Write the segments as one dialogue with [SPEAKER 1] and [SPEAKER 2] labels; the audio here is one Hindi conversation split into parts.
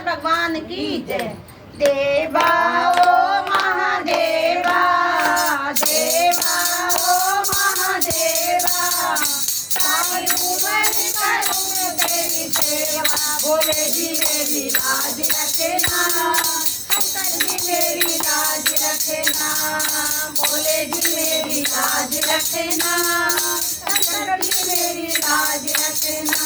[SPEAKER 1] भगवान की जय। देवा ओ महादेवा, देवा ओ महादेवा, सारी उम्र करूं तेरी सेवा। भोले जी मेरी लाज रखना, शंकर जी मेरी लाज रखना, भोले जी मेरी लाज रखना, शंकर जी मेरी लाज रखना।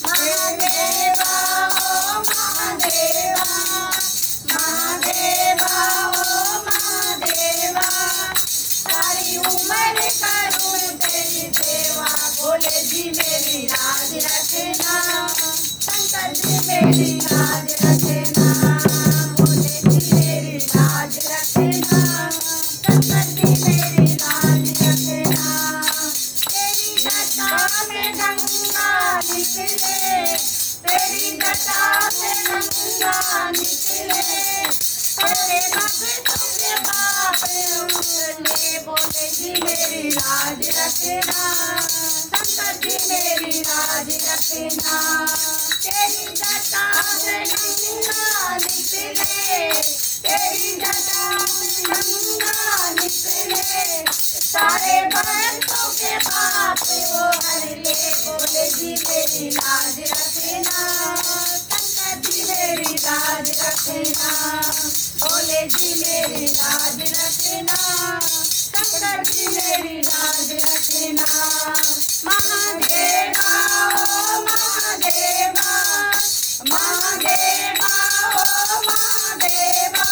[SPEAKER 1] महादेवा ओ महादेवा, महादेवा ओ महादेवा, सारी उम्र करूं तेरी सेवा। भोले जी मेरी लाज रखना, शंकर जी मेरी लाज रखना, भोले जी मेरी लाज रखना, शंकर जी मेरी लाज रखना। तेरी जटा में गंगा निकले, तेरी जटा से गंगा निकले, तेरे भक्तों के पाप उतरने। भोले जी मेरी लाज रखना, शंकर जी मेरी लाज रखना। तेरी जटा से गंगा निकले, तेरी जटा से गंगा निकले, सारे भक्तों के पाप वो हर ले। भोले जी मेरी लाज रखना, शंकर जी मेरी लाज रखना, भोले जी मेरी लाज रखना, शंकर जी मेरी लाज रखना। महादेवा ओ महादेवा, महादेवा ओ महादेवा,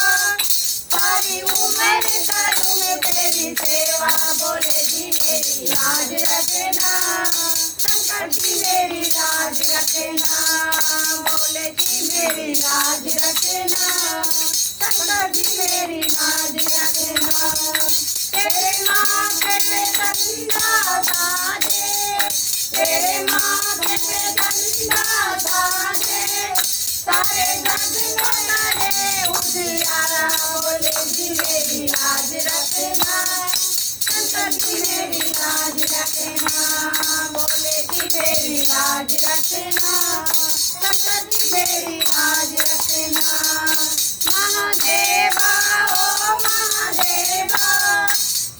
[SPEAKER 1] सारी उम्र करूं मैं तेरी सेवा। भोले जी मेरी लाज रखना, शंकर जी मेरी लाज रखना, भोले जी मेरी लाज रखना, शंकर जी मेरी लाज रखना। तेरे माथे पे गंगा साजे, तेरे माथे पे गंगा साजे, सारे जग को करे उजियारा। भोले जी मेरी लाज रखना, शंकर जी मेरी लाज रखना, भोले जी मेरी लाज रखना, शंकर जी मेरी लाज रखना। महादेवा ओ महादेवा,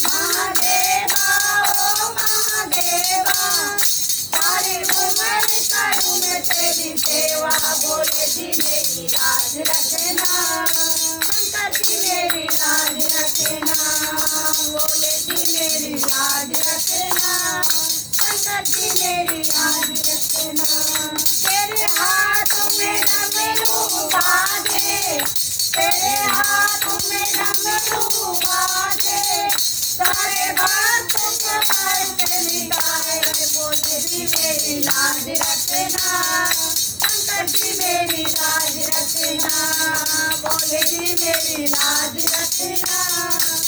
[SPEAKER 1] महादेवा ओ महादेवा, सारी उम्र करूं मैं तेरी सेवा। भोले जी मेरी लाज रखना, शंकर जी मेरी लाज रखना, भोले जी मेरी लाज रखना, शंकर जी मेरी लाज रखना। तेरे हाथ में डमरू बाजे, तेरे हाथ में डमरू बाजे, सारे भक्त को अर्थ निकाले। भोले जी मेरी लाज रखना, शंकर जी मेरी लाज रखना, भोले जी मेरी लाज रखना,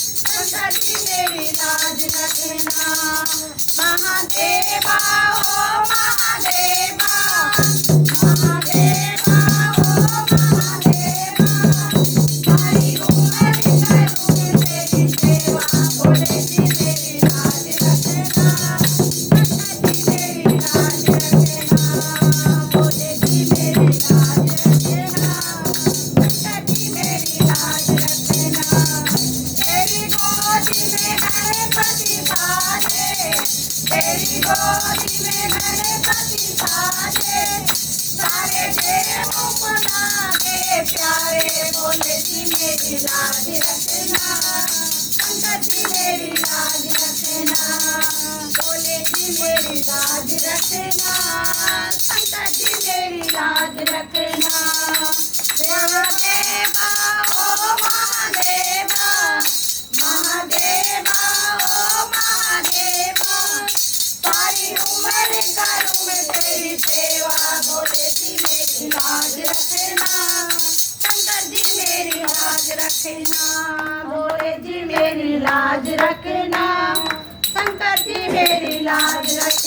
[SPEAKER 1] शंकर जी मेरी लाज रखना। महादेवा ओ महादेवा, महादेवा ओ महादेवा, सारी उम्र करूं तेरी सेवा। भोले जी मेरी लाज रखना, शंकर जी मेरी लाज रखना, भोले जी मेरी लाज रखना, शंकर जी मेरी लाज रखना। तेरी गोदी में गणपति बाजे, तेरी गोदी में गणपति बाजे, सारे देवों को लागे प्यारे। भोले जी मेरी लाज रखना, शंकर जी मेरी लाज रखना, भोले जी मेरी लाज रखना, शंकर जी मेरी लाज रखना। महादेवा ओ महादेवा, महादेवा ओ महादेवा, सारी उम्र करूं मैं तेरी सेवा। भोले जी मेरी लाज रखना, शंकर जी मेरी लाज रखना, भोले जी मेरी लाज रखना, शंकर जी मेरी लाज रखना।